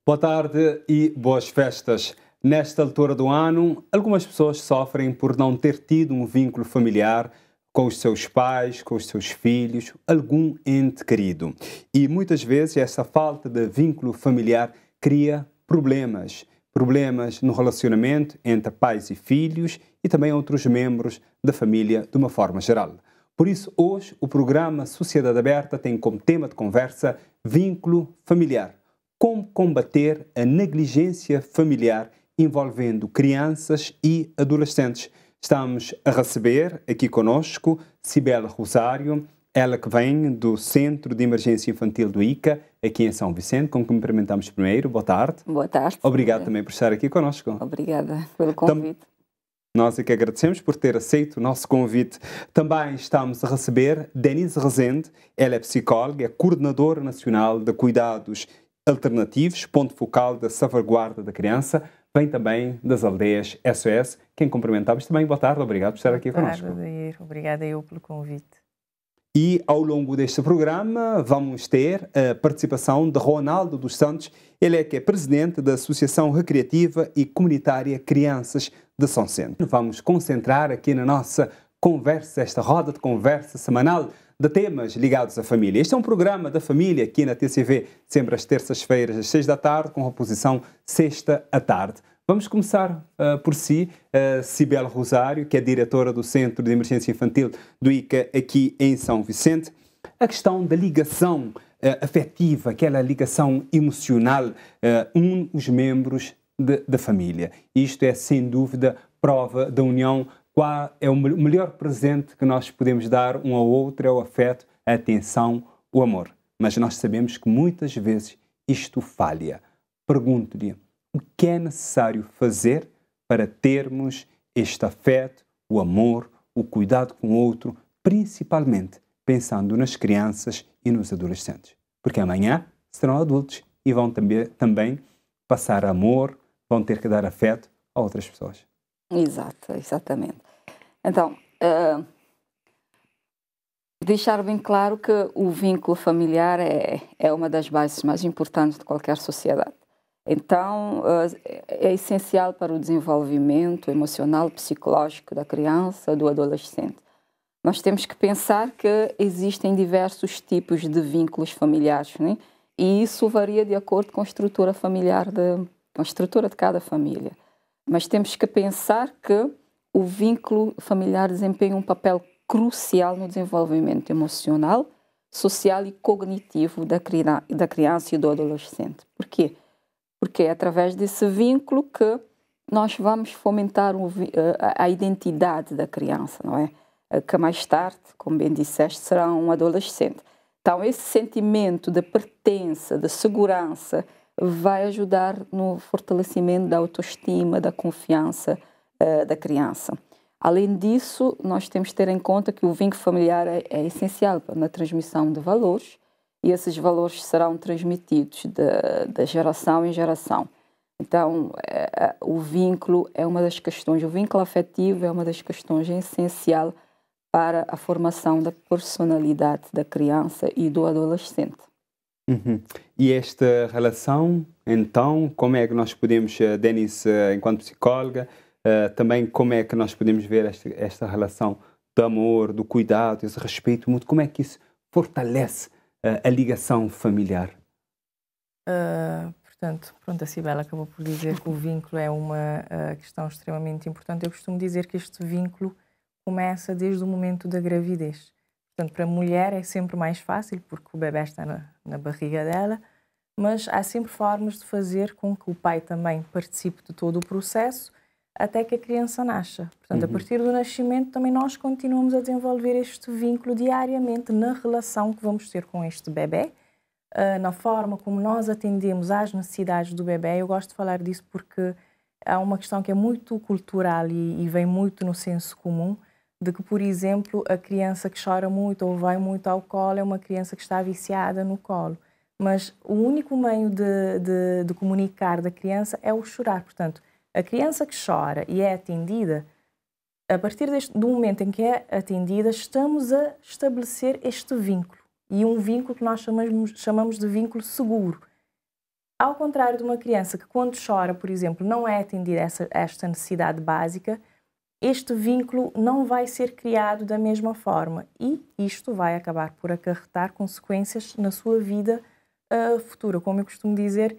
Boa tarde e boas festas. Nesta altura do ano, algumas pessoas sofrem por não ter tido um vínculo familiar com os seus pais, com os seus filhos, algum ente querido. E muitas vezes essa falta de vínculo familiar cria problemas. Problemas no relacionamento entre pais e filhos e também outros membros da família de uma forma geral. Por isso, hoje, o programa Sociedade Aberta tem como tema de conversa vínculo familiar. Como combater a negligência familiar envolvendo crianças e adolescentes. Estamos a receber aqui conosco Cibele Rosário, ela que vem do Centro de Emergência Infantil do ICA, aqui em São Vicente, com que cumprimentamos primeiro. Boa tarde. Boa tarde. Obrigado também por estar aqui conosco. Obrigada pelo convite. Nós é que agradecemos por ter aceito o nosso convite. Também estamos a receber Denise Rezende, ela é psicóloga, é coordenadora nacional de cuidados alternativos, ponto focal da salvaguarda da criança, vem também das aldeias SOS, quem cumprimentamos também. Boa tarde, obrigado por estar aqui conosco. Boa tarde, Adair. Obrigada eu pelo convite. E ao longo deste programa vamos ter a participação de Ronaldo dos Santos, ele é que é presidente da Associação Recreativa e Comunitária Crianças de São Vicente. Vamos concentrar aqui na nossa conversa, esta roda de conversa semanal de temas ligados à família. Este é um programa da família aqui na TCV, sempre às terças-feiras, às 6 da tarde, com reposição sexta à tarde. Vamos começar por si, Cibele Rosário, que é diretora do Centro de Emergência Infantil do ICA aqui em São Vicente. A questão da ligação afetiva, aquela ligação emocional, une os membros da família. Isto é, sem dúvida, prova da união. Qual é o melhor presente que nós podemos dar um ao outro? É o afeto, a atenção, o amor. Mas nós sabemos que muitas vezes isto falha. Pergunto-lhe, o que é necessário fazer para termos este afeto, o amor, o cuidado com o outro, principalmente pensando nas crianças e nos adolescentes? Porque amanhã serão adultos e vão também passar amor, vão ter que dar afeto a outras pessoas. Exatamente. Então, deixar bem claro que o vínculo familiar é uma das bases mais importantes de qualquer sociedade. Então, é essencial para o desenvolvimento emocional, psicológico da criança, do adolescente. Nós temos que pensar que existem diversos tipos de vínculos familiares, né? E isso varia de acordo com a estrutura familiar, com a estrutura de cada família. Mas temos que pensar que o vínculo familiar desempenha um papel crucial no desenvolvimento emocional, social e cognitivo da criança e do adolescente. Por quê? Porque é através desse vínculo que nós vamos fomentar a identidade da criança, não é? Que mais tarde, como bem disseste, será um adolescente. Então, esse sentimento de pertença, de segurança, vai ajudar no fortalecimento da autoestima, da confiança da criança. Além disso, nós temos que ter em conta que o vínculo familiar é essencial na transmissão de valores e esses valores serão transmitidos de geração em geração. Então, o vínculo é uma das questões, o vínculo afetivo é uma das questões essencial para a formação da personalidade da criança e do adolescente. Uhum. E esta relação, então, como é que nós podemos, Denise, enquanto psicóloga, também como é que nós podemos ver esta relação do amor, do cuidado, esse respeito mútuo, como é que isso fortalece a ligação familiar? Portanto, a Cibele acabou por dizer que o vínculo é uma questão extremamente importante. Eu costumo dizer que este vínculo começa desde o momento da gravidez. Portanto, para a mulher é sempre mais fácil, porque o bebê está na barriga dela, mas há sempre formas de fazer com que o pai também participe de todo o processo até que a criança nasça. Portanto, a partir do nascimento também nós continuamos a desenvolver este vínculo diariamente na relação que vamos ter com este bebê, na forma como nós atendemos às necessidades do bebê. Eu gosto de falar disso porque há uma questão que é muito cultural e vem muito no senso comum, de que, por exemplo, a criança que chora muito ou vai muito ao colo é uma criança que está viciada no colo. Mas o único meio de comunicar da criança é o chorar. Portanto, a criança que chora e é atendida, a partir do momento em que é atendida, estamos a estabelecer este vínculo. E um vínculo que nós chamamos de vínculo seguro. Ao contrário de uma criança que, quando chora, por exemplo, não é atendida esta necessidade básica, este vínculo não vai ser criado da mesma forma e isto vai acabar por acarretar consequências na sua vida futura. Como eu costumo dizer,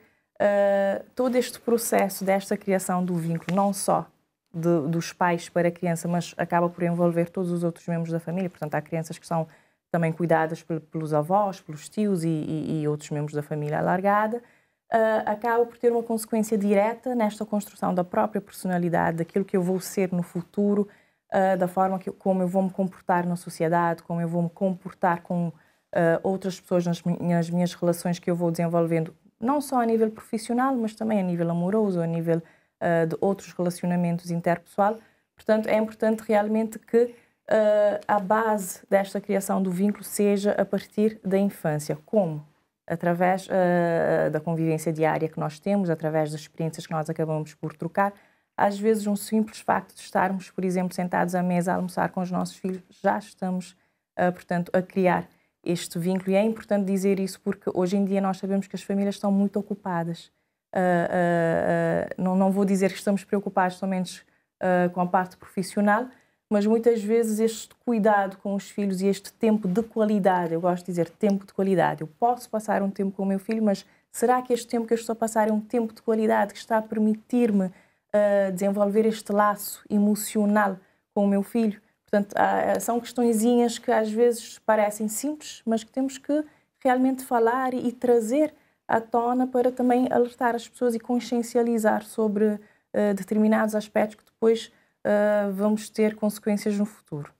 todo este processo desta criação do vínculo, não só dos pais para a criança, mas acaba por envolver todos os outros membros da família. Portanto, há crianças que são também cuidadas pelos avós, pelos tios e outros membros da família alargada. Acaba por ter uma consequência direta nesta construção da própria personalidade, daquilo que eu vou ser no futuro, da forma como eu vou me comportar na sociedade, como eu vou me comportar com outras pessoas nas minhas relações que eu vou desenvolvendo, não só a nível profissional, mas também a nível amoroso, a nível de outros relacionamentos interpessoal. Portanto, é importante realmente que a base desta criação do vínculo seja a partir da infância. Como? Através da convivência diária que nós temos, através das experiências que nós acabamos por trocar. Às vezes, um simples facto de estarmos, por exemplo, sentados à mesa a almoçar com os nossos filhos, já estamos, portanto, a criar este vínculo. E é importante dizer isso porque hoje em dia nós sabemos que as famílias estão muito ocupadas. Não vou dizer que estamos preocupados somente com a parte profissional, mas muitas vezes este cuidado com os filhos e este tempo de qualidade, eu gosto de dizer tempo de qualidade, eu posso passar um tempo com o meu filho, mas será que este tempo que eu estou a passar é um tempo de qualidade que está a permitir-me desenvolver este laço emocional com o meu filho? Portanto, são questõezinhas que às vezes parecem simples, mas que temos que realmente falar e trazer à tona para também alertar as pessoas e consciencializar sobre determinados aspectos que depois vamos ter consequências no futuro.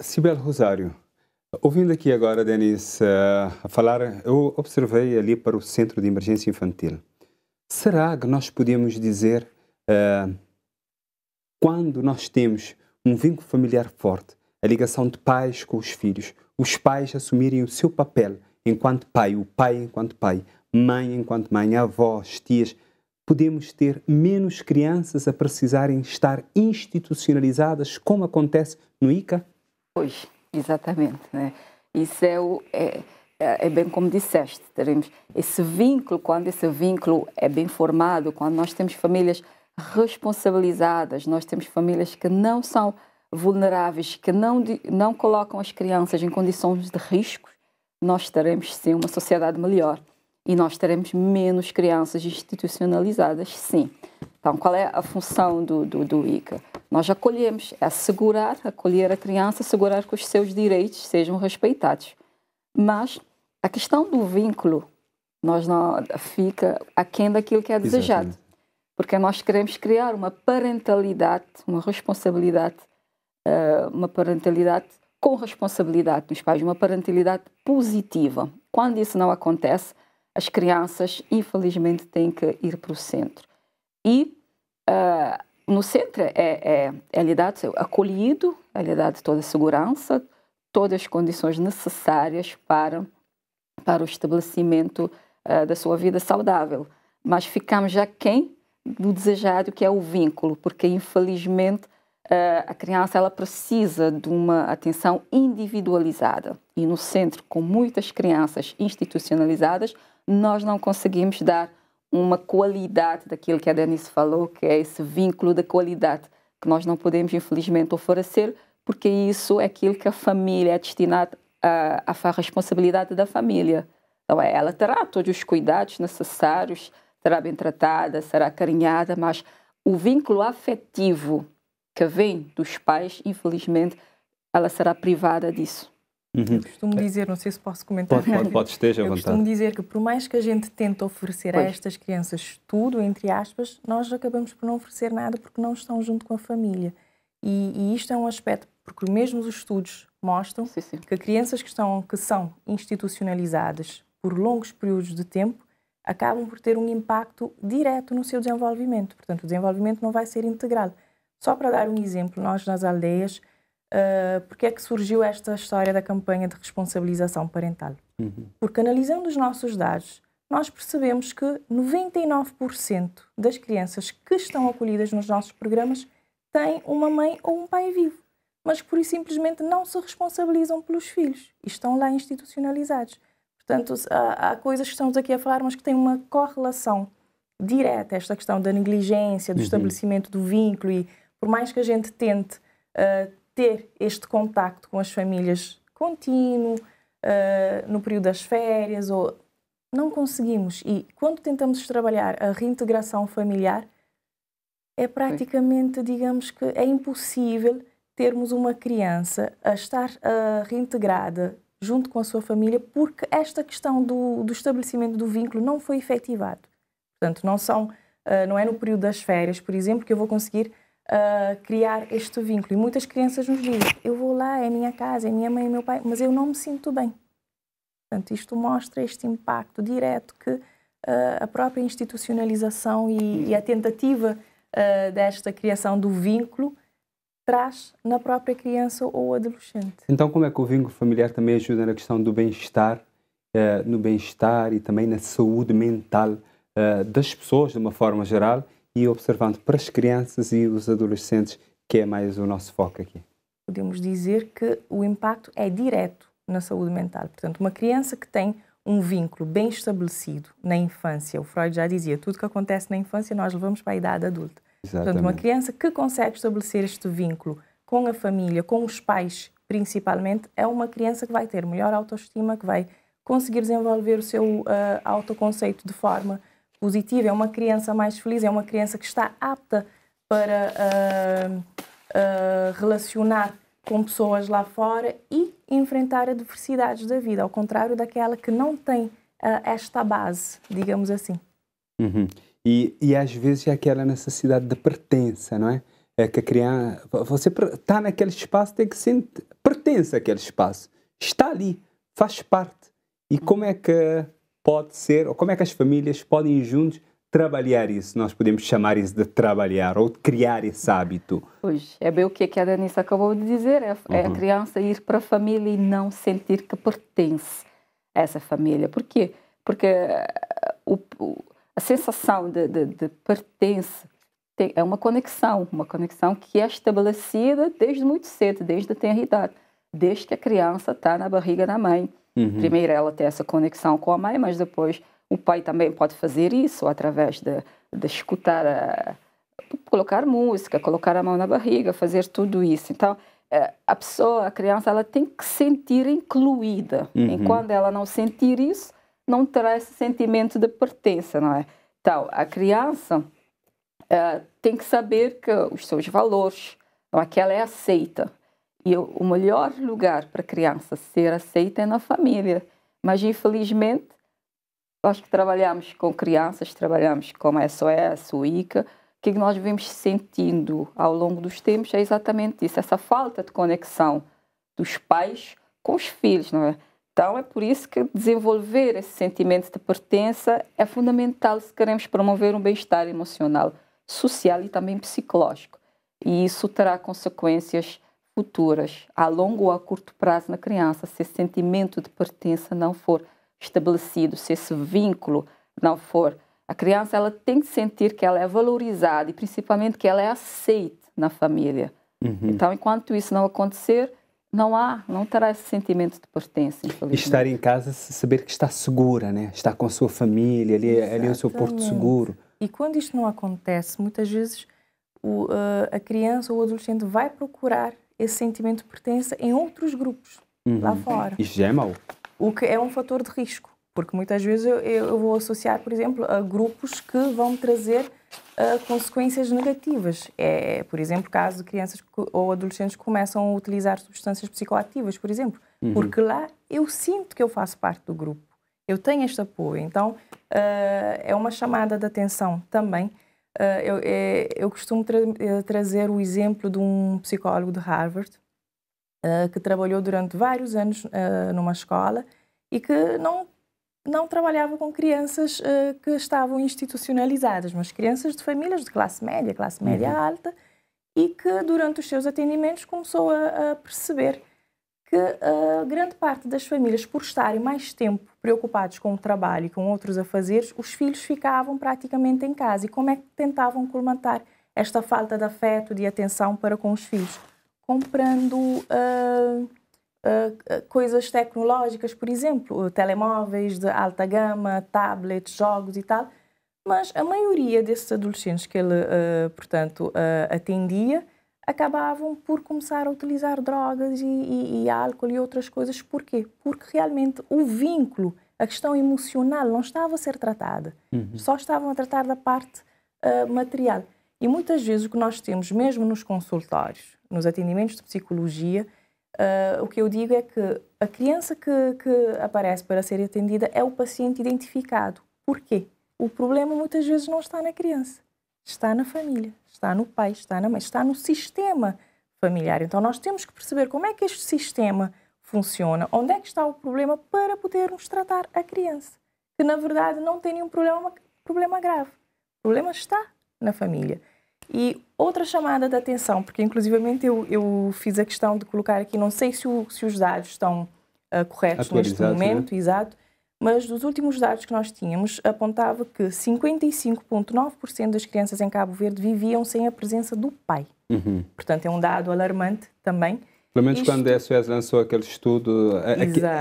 Cibele Rosário, ouvindo aqui agora a Denise a falar, eu observei ali para o Centro de Emergência Infantil. Será que nós podemos dizer, quando nós temos um vínculo familiar forte, a ligação de pais com os filhos, os pais assumirem o seu papel enquanto pai, o pai enquanto pai, mãe enquanto mãe, avós, tias, podemos ter menos crianças a precisarem estar institucionalizadas, como acontece no ICA? Pois, exatamente, né? Isso é bem como disseste, teremos esse vínculo, quando esse vínculo é bem formado, quando nós temos famílias responsabilizadas, nós temos famílias que não são vulneráveis, que não colocam as crianças em condições de risco, nós teremos sim uma sociedade melhor. E nós teremos menos crianças institucionalizadas, sim. Então, qual é a função do ICA? Nós acolhemos, é acolher a criança, assegurar que os seus direitos sejam respeitados. Mas a questão do vínculo fica aquém daquilo que é desejado. Exatamente. Porque nós queremos criar uma parentalidade, uma responsabilidade, uma parentalidade com responsabilidade dos pais, uma parentalidade positiva. Quando isso não acontece, as crianças, infelizmente, têm que ir para o centro. E no centro é-lhe dado acolhido, é-lhe dado toda a segurança, todas as condições necessárias para o estabelecimento da sua vida saudável. Mas ficamos aquém do desejado, que é o vínculo, porque, infelizmente, a criança ela precisa de uma atenção individualizada. E no centro, com muitas crianças institucionalizadas, nós não conseguimos dar uma qualidade daquilo que a Denise falou, que é esse vínculo de qualidade que nós não podemos, infelizmente, oferecer, porque isso é aquilo que a família é destinada a responsabilidade da família. Então, ela terá todos os cuidados necessários, será bem tratada, será carinhada, mas o vínculo afetivo que vem dos pais, infelizmente, ela será privada disso. Eu costumo dizer, não sei se posso comentar. Pode esteja à vontade. Eu costumo dizer que por mais que a gente tente oferecer a estas crianças tudo, entre aspas, nós acabamos por não oferecer nada porque não estão junto com a família. E isto é um aspecto, porque mesmo os estudos mostram que crianças que são institucionalizadas por longos períodos de tempo acabam por ter um impacto direto no seu desenvolvimento. Portanto, o desenvolvimento não vai ser integral. Só para dar um exemplo, nós nas aldeias, porque é que surgiu esta história da campanha de responsabilização parental? Porque analisando os nossos dados, nós percebemos que 99% das crianças que estão acolhidas nos nossos programas têm uma mãe ou um pai vivo, mas que por isso simplesmente não se responsabilizam pelos filhos e estão lá institucionalizados. Portanto, há coisas que estamos aqui a falar, mas que têm uma correlação direta. Esta questão da negligência, do estabelecimento do vínculo, e por mais que a gente tente ter este contacto com as famílias contínuo, no período das férias, ou não conseguimos. E quando tentamos trabalhar a reintegração familiar, é praticamente, digamos que é impossível termos uma criança a estar reintegrada junto com a sua família, porque esta questão do estabelecimento do vínculo não foi efetivado. Portanto, não é no período das férias, por exemplo, que eu vou conseguir criar este vínculo. E muitas crianças nos dizem, eu vou lá, é a minha casa, é a minha mãe e meu pai, mas eu não me sinto bem. Portanto, isto mostra este impacto direto que a própria institucionalização e a tentativa desta criação do vínculo traz na própria criança ou adolescente. Então, como é que o vínculo familiar também ajuda na questão do bem-estar, no bem-estar e também na saúde mental das pessoas, de uma forma geral, e observando para as crianças e os adolescentes, que é mais o nosso foco aqui? Podemos dizer que o impacto é direto na saúde mental. Portanto, uma criança que tem um vínculo bem estabelecido na infância, o Freud já dizia, tudo que acontece na infância nós levamos para a idade adulta. Exatamente. Portanto, uma criança que consegue estabelecer este vínculo com a família, com os pais principalmente, é uma criança que vai ter melhor autoestima, que vai conseguir desenvolver o seu autoconceito de forma positiva, é uma criança mais feliz, é uma criança que está apta para relacionar com pessoas lá fora e enfrentar adversidades da vida, ao contrário daquela que não tem esta base, digamos assim. E às vezes é aquela necessidade de pertença, não é? É que a criança, você está naquele espaço, tem que sentir, pertence àquele espaço, está ali, faz parte. E como é que pode ser, ou como é que as famílias podem juntos trabalhar isso? Nós podemos chamar isso de trabalhar ou de criar esse hábito. Pois, é bem o que a Denise acabou de dizer, é a criança ir para a família e não sentir que pertence a essa família. Por quê? Porque a sensação de pertence é uma conexão que é estabelecida desde muito cedo, desde a tenra idade, desde que a criança está na barriga da mãe. Primeiro ela tem essa conexão com a mãe, mas depois o pai também pode fazer isso através de escutar, colocar música, colocar a mão na barriga, fazer tudo isso. Então, a criança, ela tem que sentir incluída. Enquanto ela não sentir isso, não terá esse sentimento de pertença, não é? Então, a criança tem que saber que os seus valores, não é, que ela é aceita. E o melhor lugar para a criança ser aceita é na família. Mas, infelizmente, nós que trabalhamos com crianças, trabalhamos com a SOS, o ICA, o que nós vemos sentindo ao longo dos tempos é exatamente isso, essa falta de conexão dos pais com os filhos, não é? Então, é por isso que desenvolver esse sentimento de pertença é fundamental se queremos promover um bem-estar emocional, social e também psicológico. E isso terá consequências futuras, a longo ou a curto prazo na criança, se esse sentimento de pertença não for estabelecido, se esse vínculo não for. A criança, ela tem que sentir que ela é valorizada e principalmente que ela é aceita na família. Então, enquanto isso não acontecer, não terá esse sentimento de pertença, infelizmente. E estar em casa, saber que está segura, né? Está com a sua família, ali é o seu porto seguro. E quando isto não acontece, muitas vezes a criança ou o adolescente vai procurar esse sentimento de pertença em outros grupos, lá fora. Isso já é mau. O que é um fator de risco, porque muitas vezes eu vou associar, por exemplo, a grupos que vão trazer consequências negativas. Por exemplo, caso de crianças ou adolescentes que começam a utilizar substâncias psicoativas, por exemplo, porque lá eu sinto que eu faço parte do grupo, eu tenho este apoio. Então, é uma chamada de atenção também. Eu costumo trazer o exemplo de um psicólogo de Harvard que trabalhou durante vários anos numa escola e que não trabalhava com crianças que estavam institucionalizadas, mas crianças de famílias de classe média alta, e que durante os seus atendimentos começou a perceber que grande parte das famílias, por estarem mais tempo preocupados com o trabalho e com outros afazeres, os filhos ficavam praticamente em casa. E como é que tentavam colmatar esta falta de afeto, de atenção para com os filhos? Comprando coisas tecnológicas, por exemplo, telemóveis de alta gama, tablets, jogos e tal, mas a maioria desses adolescentes que ele, portanto, atendia, acabavam por começar a utilizar drogas e álcool e outras coisas. Porquê? Porque realmente o vínculo, a questão emocional não estava a ser tratada, só estavam a tratar da parte material. E muitas vezes o que nós temos, mesmo nos consultórios, nos atendimentos de psicologia, o que eu digo é que a criança que aparece para ser atendida é o paciente identificado. Porquê? O problema muitas vezes não está na criança, está na família, está no pai, está na mãe, está no sistema familiar. Então nós temos que perceber como é que este sistema funciona, onde é que está o problema para podermos tratar a criança, que na verdade não tem nenhum problema grave. O problema está na família. E outra chamada de atenção, porque inclusivamente eu fiz a questão de colocar aqui, não sei se os dados estão corretos neste momento, né? Exato, mas dos últimos dados que nós tínhamos, apontava que 55,9% das crianças em Cabo Verde viviam sem a presença do pai. Portanto, é um dado alarmante também. Pelo menos quando a SOS lançou aquele estudo,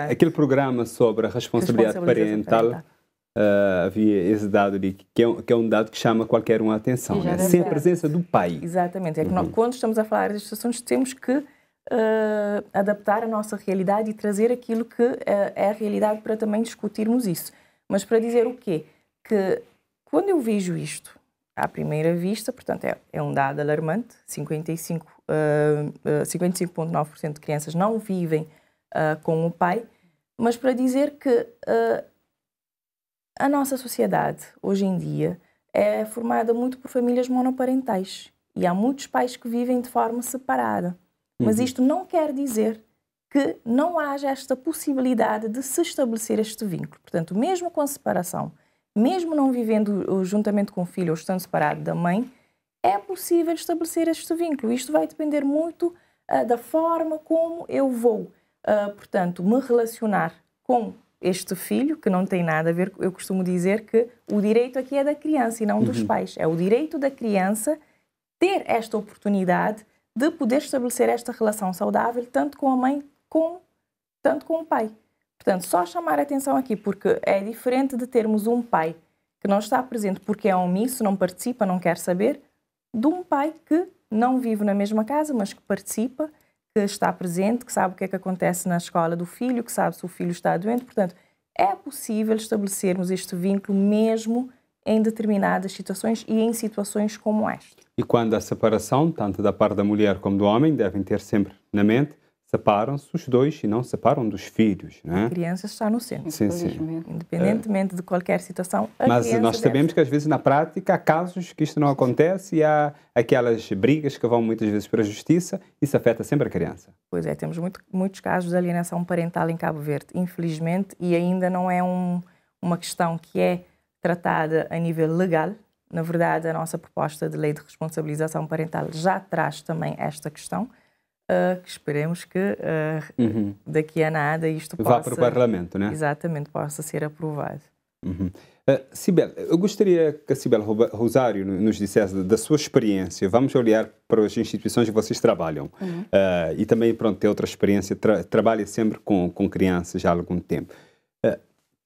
aquele programa sobre a responsabilidade parental, havia esse dado ali, que é um dado que chama qualquer um a atenção, né? Sem a presença do pai. Exatamente. É que nós, quando estamos a falar destes assuntos, temos que adaptar a nossa realidade e trazer aquilo que é a realidade para também discutirmos isso. Mas para dizer o quê? Que quando eu vejo isto, à primeira vista, portanto, é um dado alarmante, 55,9% de crianças não vivem com o pai, mas para dizer que a nossa sociedade, hoje em dia, é formada muito por famílias monoparentais e há muitos pais que vivem de forma separada. Mas isto não quer dizer que não haja esta possibilidade de se estabelecer este vínculo. Portanto, mesmo com a separação, mesmo não vivendo juntamente com o filho ou estando separado da mãe, é possível estabelecer este vínculo. Isto vai depender muito da forma como eu vou, portanto, me relacionar com este filho, que não tem nada a ver, eu costumo dizer que o direito aqui é da criança e não dos pais. É o direito da criança ter esta oportunidade de poder estabelecer esta relação saudável, tanto com a mãe, tanto com o pai. Portanto, só chamar a atenção aqui, porque é diferente de termos um pai que não está presente porque é omisso, não participa, não quer saber, de um pai que não vive na mesma casa, mas que participa, que está presente, que sabe o que é que acontece na escola do filho, que sabe se o filho está doente. Portanto, é possível estabelecermos este vínculo mesmo em determinadas situações e em situações como esta. E quando a separação, tanto da parte da mulher como do homem, devem ter sempre na mente, separam-se os dois e não separam dos filhos, né? A criança está no centro. Sim. Independentemente de qualquer situação, mas nós sabemos que às vezes na prática há casos que isto não acontece e há aquelas brigas que vão muitas vezes para a justiça e isso afeta sempre a criança. Pois é, temos muitos casos de alienação parental em Cabo Verde, infelizmente, e ainda não é uma questão que é tratada a nível legal. Na verdade, a nossa proposta de lei de responsabilização parental já traz também esta questão, que esperemos que daqui a nada isto possa... Vá para o Parlamento, né? Exatamente, possa ser aprovado. Cibele, eu gostaria que a Cibele Rosário nos dissesse da sua experiência. Vamos olhar para as instituições que vocês trabalham. E também, pronto, ter outra experiência, trabalha sempre com crianças já há algum tempo.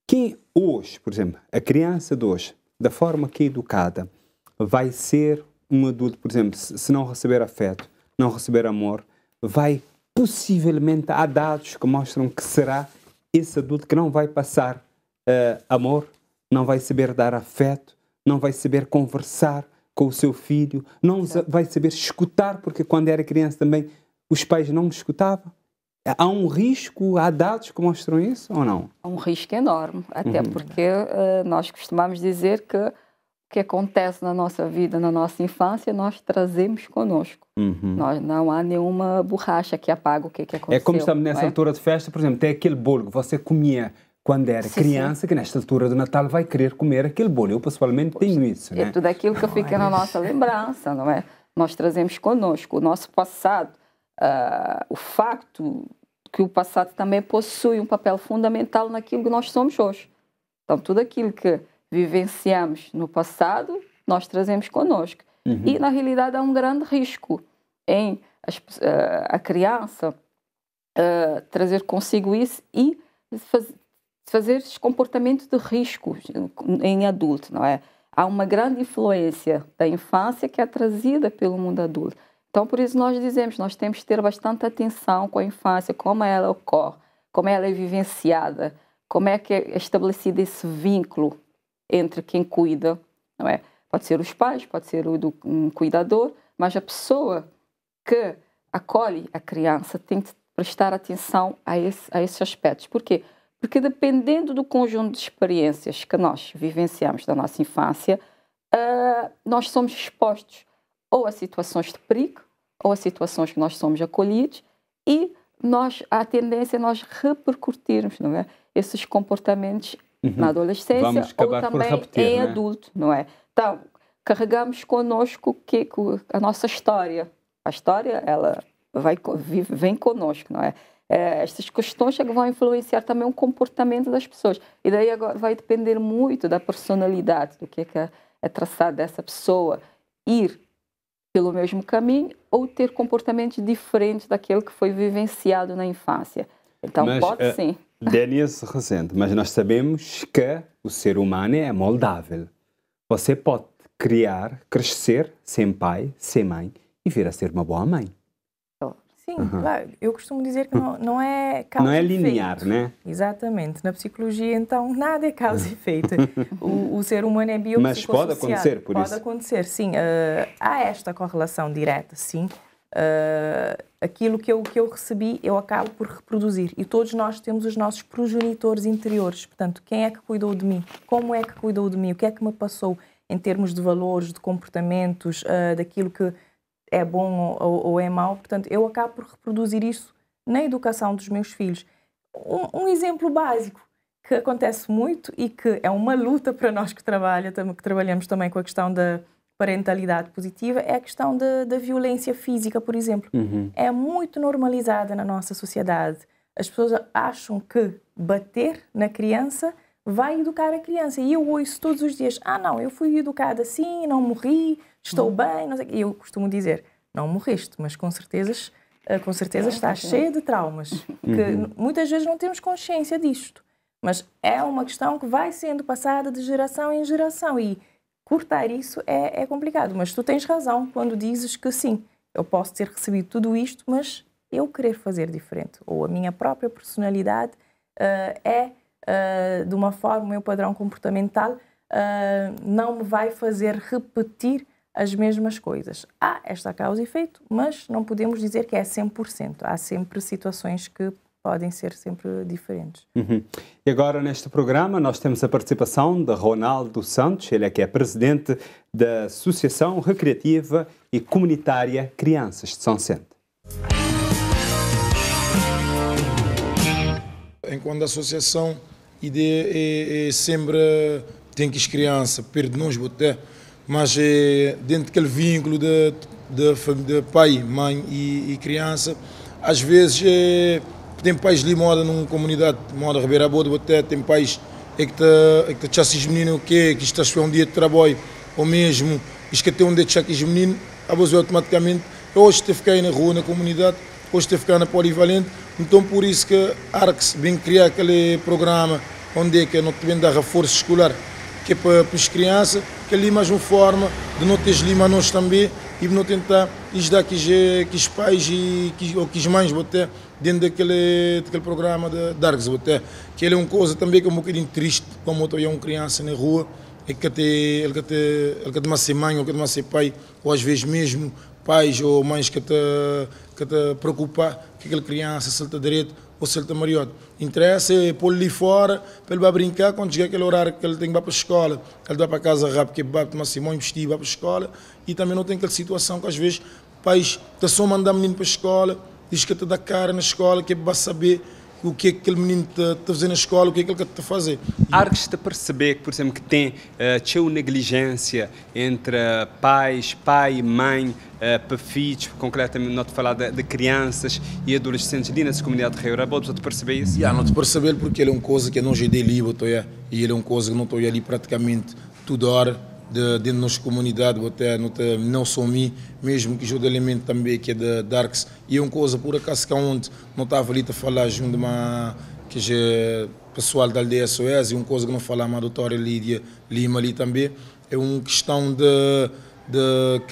Quem hoje, por exemplo, a criança de hoje, da forma que é educada, vai ser um adulto, por exemplo, se não receber afeto, não receber amor, vai possivelmente, há dados que mostram que será esse adulto que não vai passar amor, não vai saber dar afeto, não vai saber conversar com o seu filho, não vai saber escutar, porque quando era criança também os pais não escutavam. Há um risco, há dados que mostram isso ou não? Há um risco enorme, até porque nós costumamos dizer que o que acontece na nossa vida, na nossa infância, nós trazemos connosco. Nós, não há nenhuma borracha que apaga o que aconteceu. É como estamos nessa altura de festa, por exemplo, tem aquele bolo que você comia quando era criança, que nesta altura do Natal vai querer comer aquele bolo. Eu, pessoalmente, tenho isso. É tudo aquilo que fica na nossa lembrança, não é? Nós trazemos connosco o nosso passado, o facto que o passado também possui um papel fundamental naquilo que nós somos hoje. Então, tudo aquilo que vivenciamos no passado, nós trazemos connosco. E, na realidade, há um grande risco em a criança trazer consigo isso e fazer esses comportamentos de risco em adulto, não é? Há uma grande influência da infância que é trazida pelo mundo adulto. Então, por isso nós dizemos, nós temos que ter bastante atenção com a infância, como ela ocorre, como ela é vivenciada, como é que é estabelecido esse vínculo entre quem cuida, não é? Pode ser os pais, pode ser um cuidador, mas a pessoa que acolhe a criança tem que prestar atenção a esses aspectos. Por quê? Porque dependendo do conjunto de experiências que nós vivenciamos da nossa infância, nós somos expostos ou a situações de perigo, ou a situações que nós somos acolhidos, e a tendência é nós repercutirmos, não é? Esses comportamentos na adolescência ou também em adulto, não é? Então, carregamos connosco a nossa história. A história, ela vem connosco, não é? Estas questões é que vão influenciar também o comportamento das pessoas. E daí agora vai depender muito da personalidade, do que é traçado dessa pessoa, ir pelo mesmo caminho ou ter comportamentos diferentes daquele que foi vivenciado na infância. Então, pode sim. Denise Rezende, mas nós sabemos que o ser humano é moldável. Você pode crescer sem pai, sem mãe e vir a ser uma boa mãe. Sim, claro. Eu costumo dizer que não é causa não é e linear, efeito. né? Exatamente. Na psicologia, então, nada é causa e efeito. O ser humano é biopsicossocial. Mas pode acontecer, por isso? Pode acontecer, sim. Há esta correlação direta, sim. Aquilo que eu recebi, eu acabo por reproduzir. E todos nós temos os nossos progenitores interiores. Portanto, quem é que cuidou de mim? Como é que cuidou de mim? O que é que me passou em termos de valores, de comportamentos, daquilo que é bom ou é mau? Portanto, eu acabo por reproduzir isso na educação dos meus filhos. Um exemplo básico que acontece muito e que é uma luta para nós que trabalhamos também com a questão da parentalidade positiva é a questão da violência física, por exemplo. É muito normalizada na nossa sociedade. As pessoas acham que bater na criança vai educar a criança. E eu ouço todos os dias, não, eu fui educada assim, não morri, estou bem. Não sei. E eu costumo dizer, não morreste, mas com certeza estás cheia de traumas. Que muitas vezes não temos consciência disto. Mas é uma questão que vai sendo passada de geração em geração. E cortar isso é complicado. Mas tu tens razão quando dizes que sim, eu posso ter recebido tudo isto, mas eu querer fazer diferente. Ou a minha própria personalidade de uma forma, o meu padrão comportamental não me vai fazer repetir as mesmas coisas. Há esta causa e efeito, mas não podemos dizer que é 100%. Há sempre situações que podem ser sempre diferentes. E agora, neste programa, nós temos a participação de Ronaldo Santos, ele é que é presidente da Associação Recreativa e Comunitária Crianças de São Vicente. Enquanto associação, a ideia é sempre tem que as crianças perder-nos, mas dentro daquele vínculo de pai, mãe e criança, às vezes tem pais ali moda numa comunidade, moda Ribeira Boa, tem pais que está esses meninos que está a um dia de trabalho, ou mesmo que tem um dia de chaque menino, automaticamente, hoje tem que ficar aí na rua, na comunidade, hoje tem que ficar na polivalente. Então, por isso que a ARCS vem criar aquele programa onde que não tem dar reforço escolar, que é para as crianças, que é ali mais uma forma de não ter ali nós também e de não tentar ajudar que os pais ou que as mães dentro daquele programa da ARCS. Que ele é uma coisa também que é um bocadinho triste, como eu tenho uma criança na rua, é que ele quer ser mãe ou quer ser pai, ou às vezes mesmo pais ou mães que te preocupam que aquela criança salta direito ou salta marido. Interessa é pôr ali fora para ele brincar, quando chegar aquele horário que ele tem que ir para a escola, ele vai para casa rápido, que vai tomar Simão, investir, vai para a escola, e também não tem aquela situação que às vezes pais estão só mandando menino para a escola, diz que te dá cara na escola, que é para saber o que é que aquele menino está a fazer na escola, o que é que ele está a fazer. ARCS está a perceber que, por exemplo, que tem negligência entre pai e mãe, para filhos, concretamente não te falar de crianças e adolescentes ali nessa comunidade de Ribeira Boa, tu perceber isso? Não te perceber porque ele é uma coisa que não já dei livre, e ele é uma coisa que não estou ali praticamente toda hora, dentro da nossa comunidade, até não só mim, mesmo que o elemento também que é da Darks, e é uma coisa por acaso que onde não estava ali a falar junto uma que é pessoal da aldeia SOS, e uma coisa que não falava a doutora Lídia Lima ali também, é uma questão de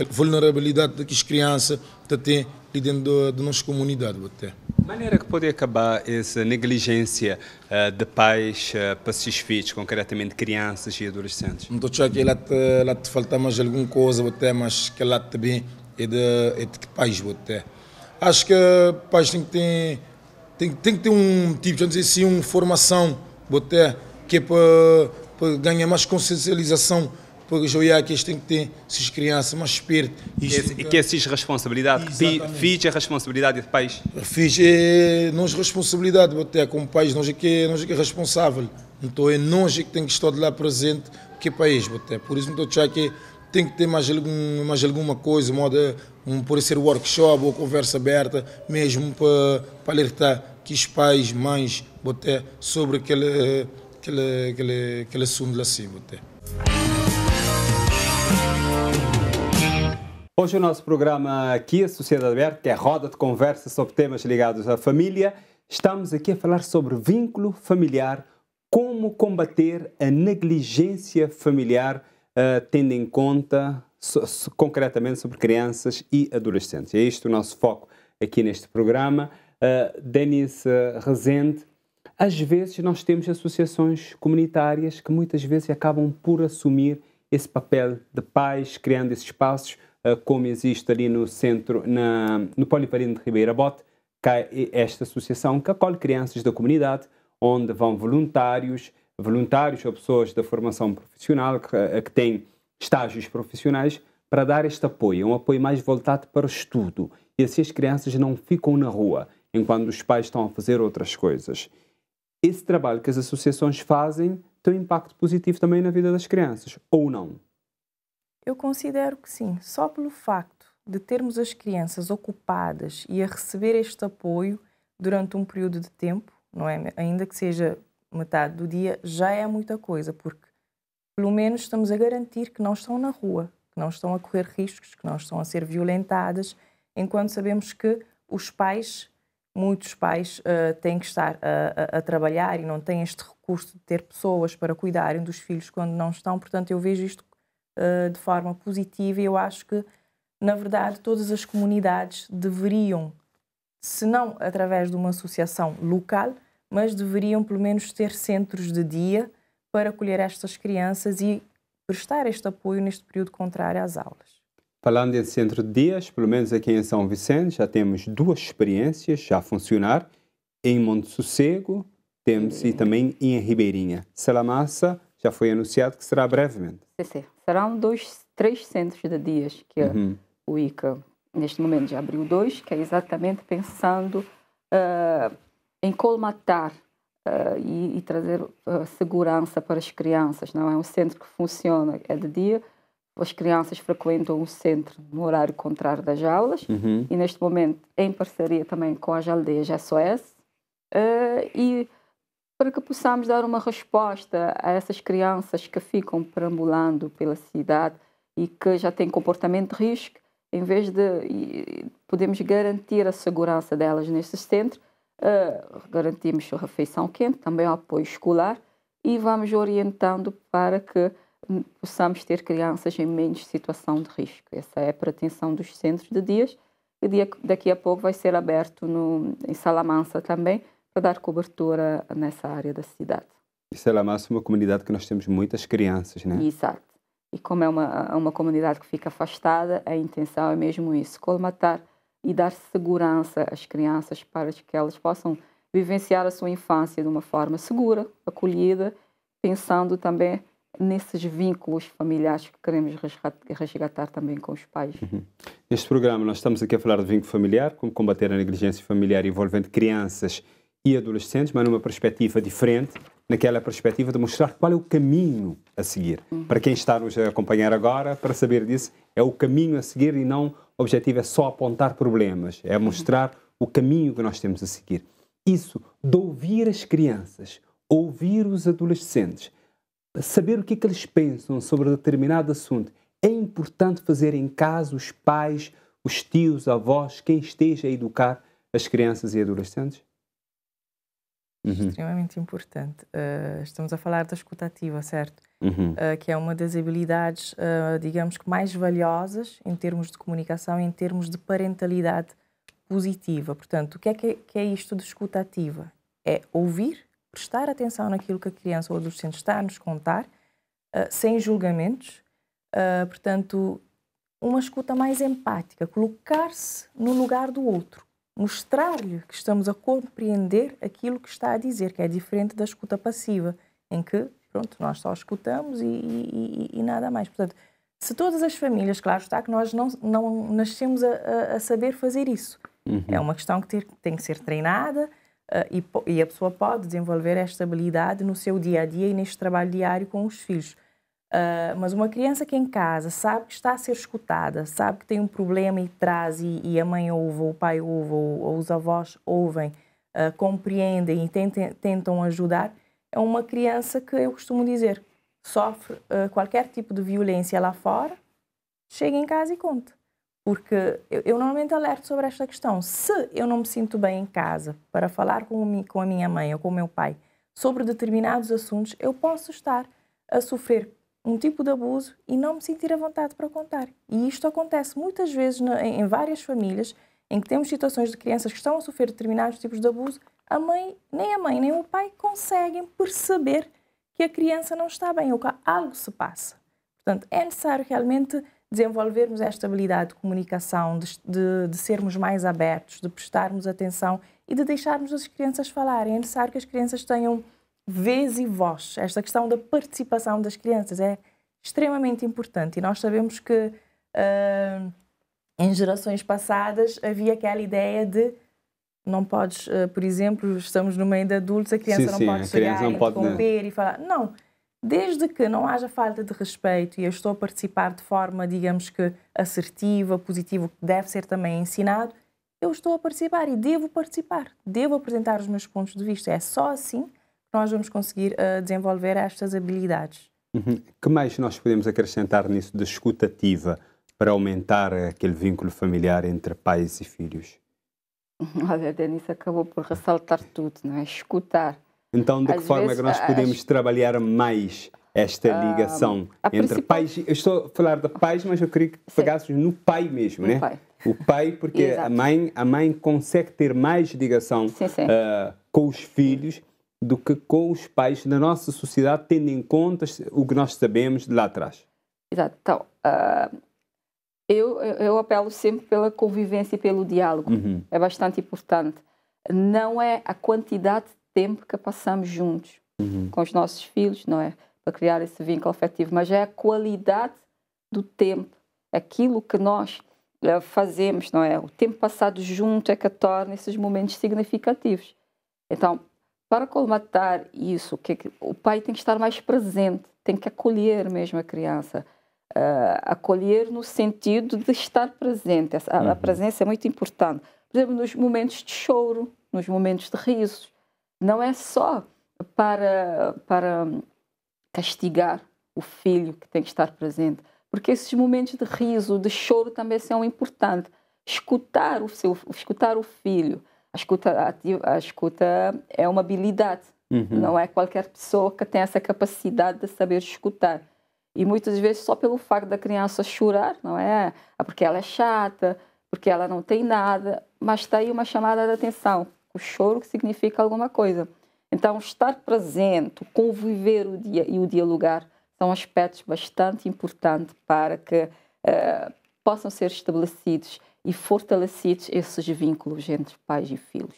vulnerabilidade que as crianças têm ali dentro da nossa comunidade. Até. De maneira que pode acabar essa negligência de pais para esses filhos, concretamente crianças e adolescentes? Não estou achando que lá te falta mais alguma coisa, até, mas que lá também é de que pais. Até. Acho que pais têm que ter um tipo, vamos dizer assim, uma formação até, que é para ganhar mais consciencialização, para jogar que eles têm que ter essas crianças mais espertas. E que essas responsabilidades, filhos é responsabilidade de pais? Filhos é nossa responsabilidade, até como pais, nós é que é responsável. Então é nós é que tem que estar de lá presente, que é país, até. Por isso não estou a achar que tem que ter mais alguma coisa, por ser workshop ou conversa aberta, mesmo para alertar que os pais, mães, até, sobre aquele assunto lá assim, até. Hoje o nosso programa aqui, a Sociedade Aberta, que é a roda de conversa sobre temas ligados à família, estamos aqui a falar sobre vínculo familiar, como combater a negligência familiar, tendo em conta concretamente sobre crianças e adolescentes. É este o nosso foco aqui neste programa. Denis Rezende, às vezes nós temos associações comunitárias que muitas vezes acabam por assumir esse papel de pais, criando esses espaços, como existe ali no centro, no Polivalente de Ribeira Bote, que há esta associação que acolhe crianças da comunidade, onde vão voluntários ou pessoas da formação profissional que têm estágios profissionais para dar este apoio, um apoio mais voltado para o estudo. E assim as crianças não ficam na rua, enquanto os pais estão a fazer outras coisas. Esse trabalho que as associações fazem tem um impacto positivo também na vida das crianças, ou não? Eu considero que sim. Só pelo facto de termos as crianças ocupadas e a receber este apoio durante um período de tempo, não é? Ainda que seja metade do dia, já é muita coisa, porque pelo menos estamos a garantir que não estão na rua, que não estão a correr riscos, que não estão a ser violentadas, enquanto sabemos que os pais, muitos pais, têm que estar a trabalhar e não têm este recurso de ter pessoas para cuidarem dos filhos quando não estão. Portanto, eu vejo isto de forma positiva e eu acho que, na verdade, todas as comunidades deveriam, se não através de uma associação local, mas deveriam pelo menos ter centros de dia para acolher estas crianças e prestar este apoio neste período contrário às aulas. Falando em centro de dias, pelo menos aqui em São Vicente, já temos 2 experiências já a funcionar, em Monte Sossego, temos e também em Ribeirinha. Salamassa já foi anunciado que será brevemente. Sim. Serão 3 centros de dias que o ICA, neste momento, já abriu 2, que é exatamente pensando em colmatar e trazer segurança para as crianças. Não é um centro que funciona, é de dia, as crianças frequentam o centro no horário contrário das aulas e neste momento em parceria também com as aldeias SOS e para que possamos dar uma resposta a essas crianças que ficam perambulando pela cidade e que já têm comportamento de risco, em vez de podemos garantir a segurança delas nesse centro, garantimos a refeição quente, também o apoio escolar e vamos orientando para que possamos ter crianças em menos situação de risco. Essa é a pretensão dos centros de dias e daqui a pouco vai ser aberto em Salamanca também, para dar cobertura nessa área da cidade. E Salamanca é uma comunidade que nós temos muitas crianças, né? Exato. E como é uma comunidade que fica afastada, a intenção é mesmo isso, colmatar e dar segurança às crianças para que elas possam vivenciar a sua infância de uma forma segura, acolhida, pensando também nesses vínculos familiares que queremos resgatar também com os pais. Neste programa nós estamos aqui a falar de vínculo familiar, como combater a negligência familiar envolvendo crianças e adolescentes, mas numa perspectiva diferente, naquela perspectiva de mostrar qual é o caminho a seguir. Para quem está nos a acompanhar agora, para saber disso, é o caminho a seguir e não o objetivo é só apontar problemas, é mostrar o caminho que nós temos a seguir. Isso de ouvir as crianças, ouvir os adolescentes, saber o que é que eles pensam sobre determinado assunto. É importante fazer em casa os pais, os tios, avós, quem esteja a educar as crianças e adolescentes? Extremamente importante. Estamos a falar da escuta ativa, certo? Que é uma das habilidades, digamos que mais valiosas em termos de comunicação, em termos de parentalidade positiva. Portanto, o que é isto de escuta ativa? É ouvir, prestar atenção naquilo que a criança ou o adolescente está a nos contar, sem julgamentos. Portanto, uma escuta mais empática, colocar-se no lugar do outro, mostrar-lhe que estamos a compreender aquilo que está a dizer, que é diferente da escuta passiva, em que, pronto, nós só escutamos e nada mais. Portanto, se todas as famílias, claro está que nós não nascemos a saber fazer isso. É uma questão que tem que ser treinada e a pessoa pode desenvolver esta habilidade no seu dia-a-dia e neste trabalho diário com os filhos. Mas uma criança que em casa sabe que está a ser escutada, sabe que tem um problema e traz, e a mãe ouve, ou o pai ouve, ou os avós ouvem, compreendem e tentam ajudar, é uma criança que, eu costumo dizer, sofre qualquer tipo de violência lá fora, chega em casa e conta. Porque eu normalmente alerto sobre esta questão. Se eu não me sinto bem em casa para falar com a minha mãe ou com o meu pai sobre determinados assuntos, eu posso estar a sofrer um tipo de abuso e não me sentir à vontade para contar. E isto acontece muitas vezes em várias famílias em que temos situações de crianças que estão a sofrer determinados tipos de abuso. Nem a mãe nem o pai conseguem perceber que a criança não está bem ou que algo se passa. Portanto, é necessário realmente desenvolvermos esta habilidade de comunicação, de sermos mais abertos, de prestarmos atenção e de deixarmos as crianças falarem. É necessário que as crianças tenham vez e voz. Esta questão da participação das crianças é extremamente importante e nós sabemos que em gerações passadas havia aquela ideia de não podes, por exemplo, estamos no meio de adultos, a criança não pode chegar e interromper e falar. Não, desde que não haja falta de respeito e eu estou a participar de forma, digamos que assertiva, positiva, que deve ser também ensinado, eu estou a participar, devo apresentar os meus pontos de vista. É só assim que nós vamos conseguir desenvolver estas habilidades. Que mais nós podemos acrescentar nisso de escuta ativa para aumentar aquele vínculo familiar entre pais e filhos? Olha, a Denise acabou por ressaltar tudo, não é? Escutar. Então, de que forma é que nós podemos trabalhar mais esta ligação entre pais? Eu estou a falar de pais, mas eu queria que pegasses no pai mesmo, né? Pai. O pai, porque a mãe consegue ter mais ligação com os filhos do que com os pais na nossa sociedade, tendo em conta o que nós sabemos de lá atrás. Exato. Então, eu apelo sempre pela convivência e pelo diálogo. É bastante importante. Não é a quantidade de tempo que passamos juntos com os nossos filhos, não é? Para criar esse vínculo afetivo, mas é a qualidade do tempo. Aquilo que nós fazemos, não é? O tempo passado junto é que torna esses momentos significativos. Então, para colmatar isso, o pai tem que estar mais presente, tem que acolher mesmo a criança. Acolher no sentido de estar presente. A presença é muito importante. Por exemplo, nos momentos de choro, nos momentos de risos. Não é só para castigar o filho que tem que estar presente, porque esses momentos de riso, de choro também são importantes. Escutar o filho. A escuta é uma habilidade. Não é qualquer pessoa que tem essa capacidade de saber escutar. E muitas vezes só pelo facto da criança chorar, não é? Porque ela é chata, porque ela não tem nada, mas está aí uma chamada de atenção. O choro que significa alguma coisa. Então, estar presente, conviver e o dialogar são aspectos bastante importantes para que possam ser estabelecidos e fortalecidos esses vínculos entre pais e filhos.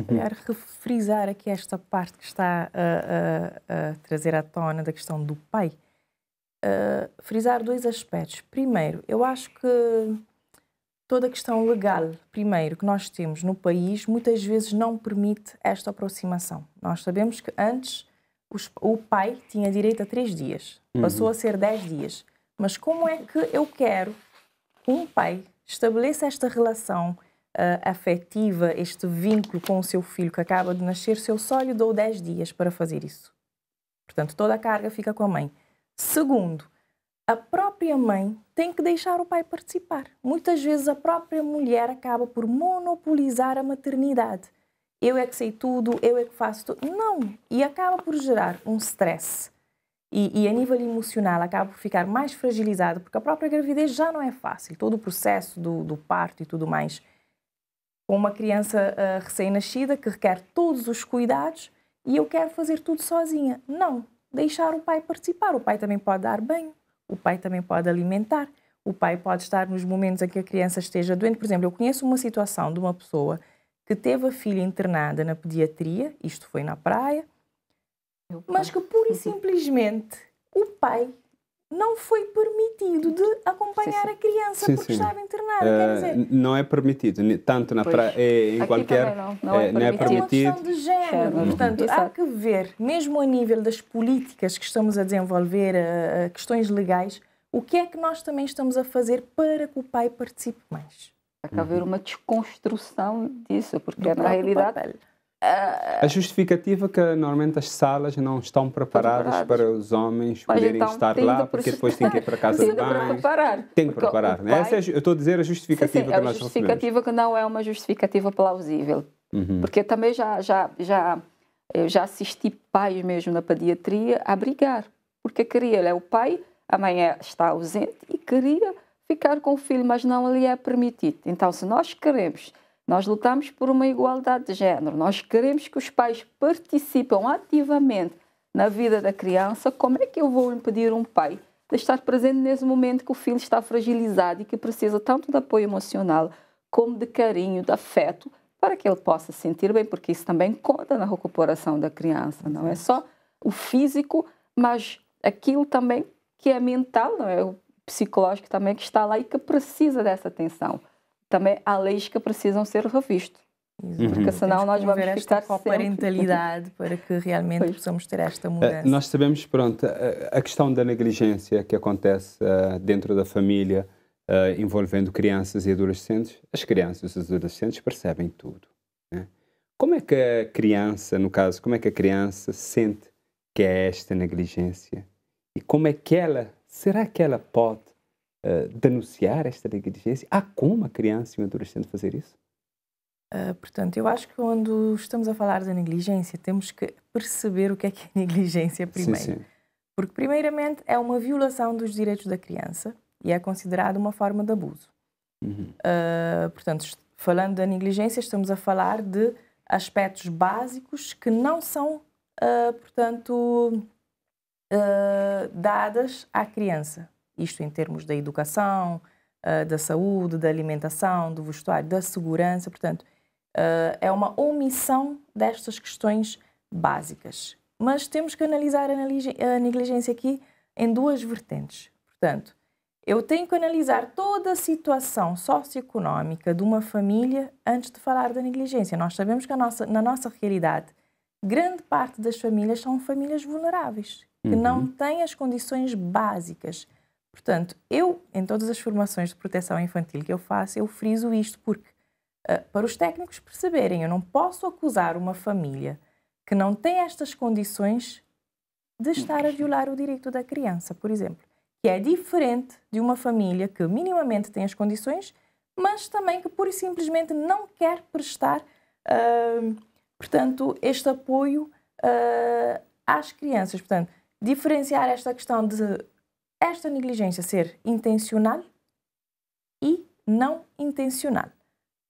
Quero refrisar aqui esta parte que está a trazer à tona da questão do pai. Frisar dois aspectos. Primeiro, eu acho que toda a questão legal, primeiro, que nós temos no país, muitas vezes não permite esta aproximação. Nós sabemos que antes o pai tinha direito a 3 dias, passou a ser 10 dias. Mas como é que eu quero que um pai estabeleça esta relação afetiva, este vínculo com o seu filho que acaba de nascer, se eu só lhe dou 10 dias para fazer isso? Portanto, toda a carga fica com a mãe. Segundo, a própria mãe tem que deixar o pai participar. Muitas vezes a própria mulher acaba por monopolizar a maternidade. Eu é que sei tudo, eu é que faço tudo. Não! E acaba por gerar um stress. E a nível emocional acaba por ficar mais fragilizado, porque a própria gravidez já não é fácil. Todo o processo do parto e tudo mais. Com uma criança recém-nascida que requer todos os cuidados e eu quero fazer tudo sozinha. Não! Deixar o pai participar. O pai também pode dar banho, o pai também pode alimentar, o pai pode estar nos momentos em que a criança esteja doente. Por exemplo, eu conheço uma situação de uma pessoa que teve a filha internada na pediatria, isto foi na praia, mas que pura e simplesmente o pai não foi permitido de acompanhar a criança porque estava internada. Quer dizer, não é permitido, tanto na praia, em qualquer... Não é permitido. É uma questão de género. Portanto, há que ver, mesmo a nível das políticas que estamos a desenvolver, questões legais, o que é que nós também estamos a fazer para que o pai participe mais. Há que haver uma desconstrução disso, porque na realidade... A justificativa que normalmente as salas não estão preparadas para os homens poderem estar lá, porque depois têm que ir para casa de banho. Tem que preparar. Essa eu estou a dizer a justificativa que nós recebemos. A justificativa que não é uma justificativa plausível. Porque também eu já assisti pais mesmo na pediatria a brigar. Porque queria, o pai, a mãe está ausente e queria ficar com o filho, mas não lhe é permitido. Então, se nós queremos... Nós lutamos por uma igualdade de género. Nós queremos que os pais participem ativamente na vida da criança. Como é que eu vou impedir um pai de estar presente nesse momento que o filho está fragilizado e que precisa tanto de apoio emocional como de carinho, de afeto, para que ele possa se sentir bem, porque isso também conta na recuperação da criança. Não é só o físico, mas aquilo também que é mental, não é? O psicológico também que está lá e que precisa dessa atenção. Também há leis que precisam ser revistas. Porque senão nós vamos ficar com a parentalidade para que realmente possamos ter esta mudança. Nós sabemos, pronto, a questão da negligência que acontece dentro da família, envolvendo crianças e adolescentes. As crianças e os adolescentes percebem tudo, né? Como é que a criança, no caso, como é que a criança sente que é esta negligência? E como é que será que ela pode denunciar esta negligência? Há como a criança e o adolescente fazer isso? Portanto, eu acho que quando estamos a falar da negligência, temos que perceber o que é negligência primeiro. Sim. Porque, primeiramente, é uma violação dos direitos da criança e é considerado uma forma de abuso. Portanto, falando da negligência, estamos a falar de aspectos básicos que não são, dadas à criança. Isto em termos da educação, da saúde, da alimentação, do vestuário, da segurança. Portanto, é uma omissão destas questões básicas. Mas temos que analisar a negligência aqui em duas vertentes. Portanto, eu tenho que analisar toda a situação socioeconómica de uma família antes de falar da negligência. Nós sabemos que na nossa realidade, grande parte das famílias são famílias vulneráveis, que não têm as condições básicas. Portanto, em todas as formações de proteção infantil que eu faço, eu friso isto porque, para os técnicos perceberem, eu não posso acusar uma família que não tem estas condições de estar a violar o direito da criança, por exemplo. Que é diferente de uma família que minimamente tem as condições, mas também que pura e simplesmente não quer prestar, portanto, este apoio às crianças. Portanto, diferenciar esta questão de esta negligência ser intencional e não intencional.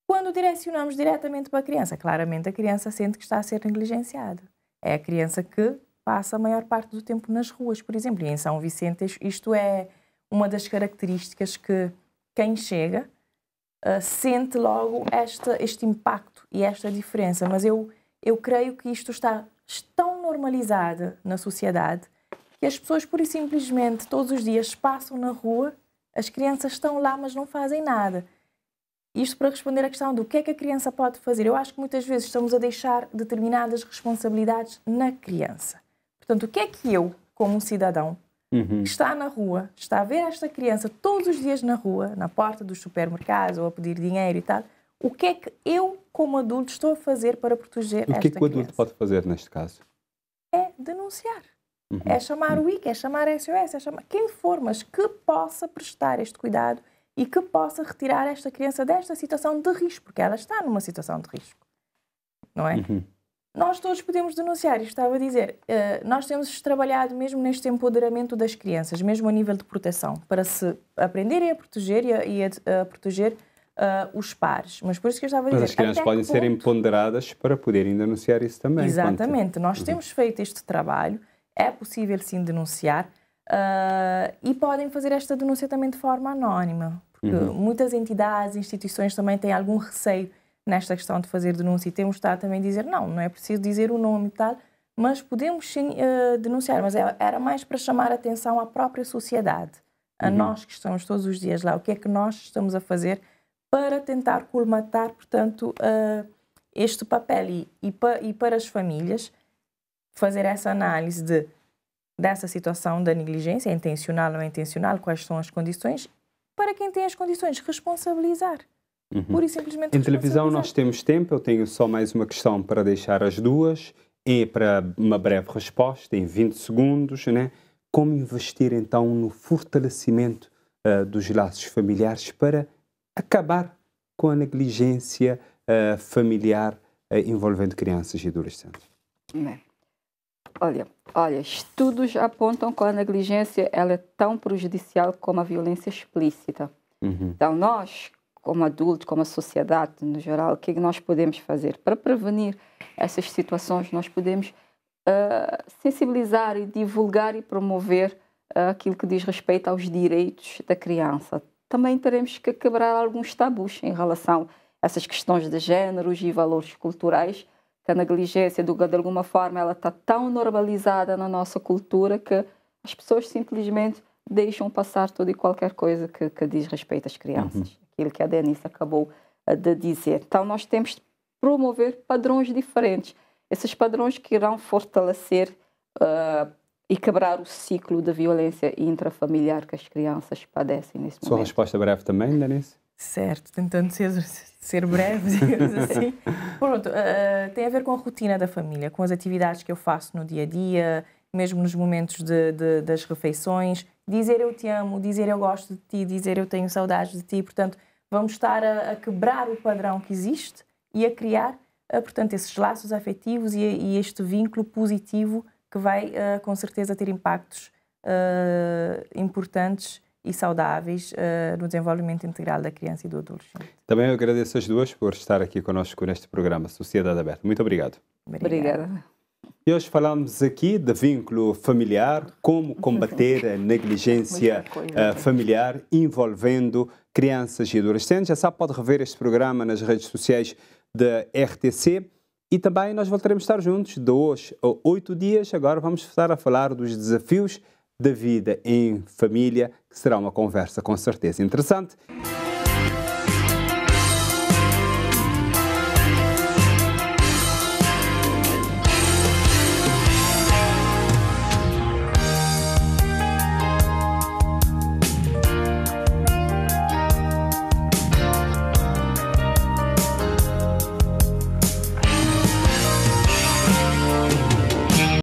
Quando direcionamos diretamente para a criança, claramente a criança sente que está a ser negligenciada. É a criança que passa a maior parte do tempo nas ruas, por exemplo. E em São Vicente isto é uma das características que quem chega sente logo este impacto e esta diferença. Mas eu creio que isto está tão normalizado na sociedade que as pessoas, pura e simplesmente, todos os dias passam na rua, as crianças estão lá, mas não fazem nada. Isto para responder à questão do que é que a criança pode fazer. Eu acho que muitas vezes estamos a deixar determinadas responsabilidades na criança. Portanto, o que é que eu, como um cidadão, que está na rua, está a ver esta criança todos os dias na rua, na porta dos supermercados ou a pedir dinheiro e tal, o que é que eu, como adulto, estou a fazer para proteger esta criança? O que é que o adulto pode fazer neste caso? É denunciar. É chamar o IC, é chamar a SOS, é chamar quem for, mas que possa prestar este cuidado e que possa retirar esta criança desta situação de risco, porque ela está numa situação de risco, não é? Nós todos podemos denunciar, e estava a dizer, nós temos trabalhado mesmo neste empoderamento das crianças, mesmo a nível de proteção, para se aprenderem a proteger e a proteger os pares. Mas por isso que eu estava a dizer... Mas as crianças podem ser empoderadas para poderem denunciar isso também. Exatamente. Nós temos feito este trabalho, é possível sim denunciar e podem fazer esta denúncia também de forma anónima, porque muitas entidades, instituições também têm algum receio nesta questão de fazer denúncia e temos estado também a dizer não é preciso dizer o nome e tal, mas podemos sim denunciar, mas era mais para chamar a atenção à própria sociedade, a nós que estamos todos os dias lá, o que é que nós estamos a fazer para tentar colmatar, portanto, este papel e para as famílias fazer essa análise dessa situação da negligência, é intencional ou não é intencional, quais são as condições, para quem tem as condições, responsabilizar. Pura e simplesmente em televisão nós temos tempo, eu tenho só mais uma questão para deixar as duas, e para uma breve resposta, em 20 segundos, né? Como investir então no fortalecimento dos laços familiares para acabar com a negligência familiar envolvendo crianças e adolescentes? Olha, estudos apontam que a negligência ela é tão prejudicial como a violência explícita. Então nós, como adultos, como a sociedade no geral, o que nós podemos fazer? Para prevenir essas situações, nós podemos sensibilizar e divulgar e promover aquilo que diz respeito aos direitos da criança. Também teremos que quebrar alguns tabus em relação a essas questões de géneros e valores culturais, que a negligência, de alguma forma, ela está tão normalizada na nossa cultura que as pessoas simplesmente deixam passar tudo e qualquer coisa que diz respeito às crianças. Aquilo que a Denise acabou de dizer. Então, nós temos de promover padrões diferentes. Esses padrões que irão fortalecer e quebrar o ciclo de violência intrafamiliar que as crianças padecem nesse momento. Sua resposta breve também, Denise? Certo, tentando ser breve, digamos assim. Pronto, tem a ver com a rotina da família, com as atividades que eu faço no dia a dia, mesmo nos momentos das refeições. Dizer eu te amo, dizer eu gosto de ti, dizer eu tenho saudades de ti. Portanto, vamos estar a quebrar o padrão que existe e a criar, portanto, esses laços afetivos e este vínculo positivo que vai, com certeza, ter impactos importantes e saudáveis no desenvolvimento integral da criança e do adolescente. Também eu agradeço as duas por estar aqui conosco neste programa Sociedade Aberta. Muito obrigado. Obrigada. E hoje falamos aqui de vínculo familiar, como combater a negligência familiar envolvendo crianças e adolescentes. Já sabe, pode rever este programa nas redes sociais da RTC e também nós voltaremos a estar juntos de hoje a 8 dias. Agora vamos estar a falar dos desafios da vida em família, que será uma conversa com certeza interessante.